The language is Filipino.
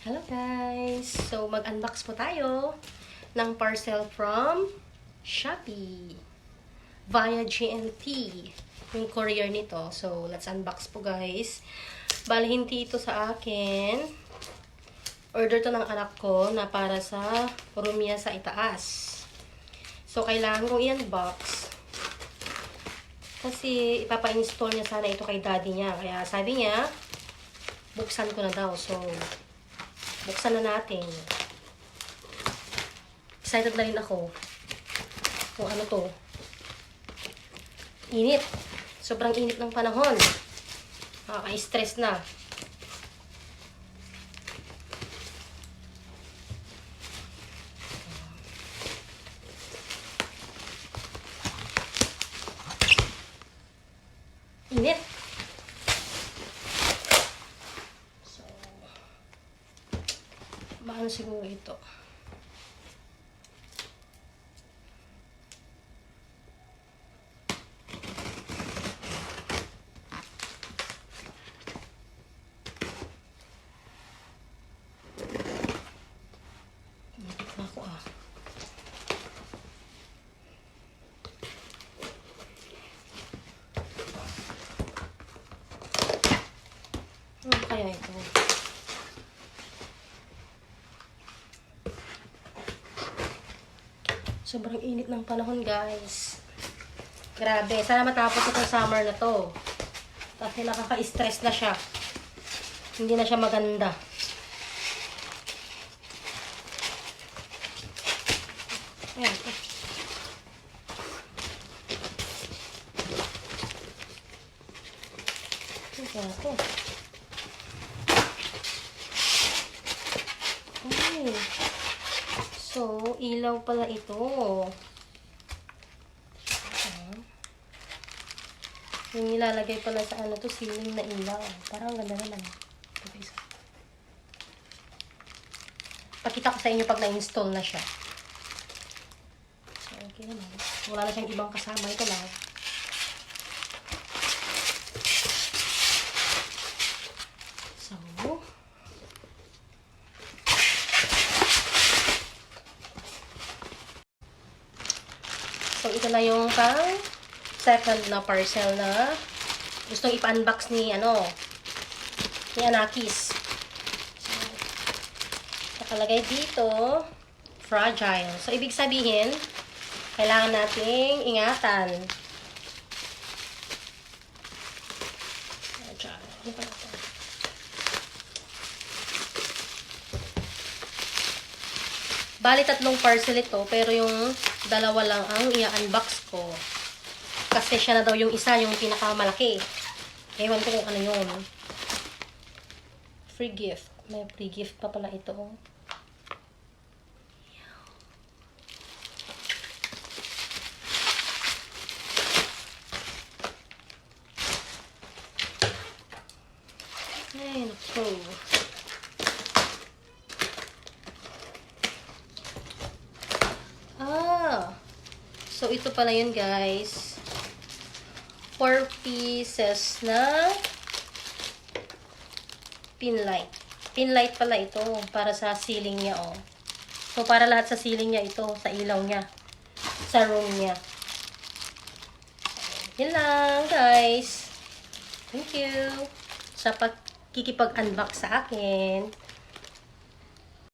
Hello guys! So, mag-unbox po tayo ng parcel from Shopee via GNT, yung courier nito. So, let's unbox po guys. Bali, hindi ito sa akin. Order to ng anak ko na para sa room niya sa itaas. So, kailangan kong i-unbox kasi ipapa-install niya sana ito kay daddy niya. Kaya sabi niya, buksan ko na daw. So, buksan na natin. Excited na rin ako. Kung ano to. Init. Sobrang init ng panahon. Nakaka-stress na. Init. Baka siguro ito. Init na ako Ano kaya ito? Sobrang init ng panahon, guys. Grabe. Sana matapos itong summer na to. Kasi nakaka-stress na siya. Hindi na siya maganda. Ayan. Ayan ako. Ay. So, ilaw pala ito. Yung nilalagay pala sa ano to, ceiling na ilaw. Parang ganda naman. Pakita ko sa inyo pag na-install na siya. So, okay naman. Wala na siyang ibang kasama. Ito lang. So, ito na yung pang second na parcel na gustong ipa-unbox ni Anakis. So, nakalagay dito, fragile. So, ibig sabihin, kailangan nating ingatan. Fragile. Ano pa ito? Bali, 3 parcel ito, pero yung dalawa lang ang i-unbox ko. Kasi siya na daw yung isa, yung pinakamalaki. Ewan ko kung ano yun. Free gift. May free gift pa pala ito. Ay, naku. So, ito pala yun, guys. 4 pieces na pin light. Pin light pala ito para sa ceiling niya, oh. So, para lahat sa ceiling niya ito, sa ilaw niya, sa room niya. Yun lang, guys. Thank you sa pagkikipag-unbox sa akin.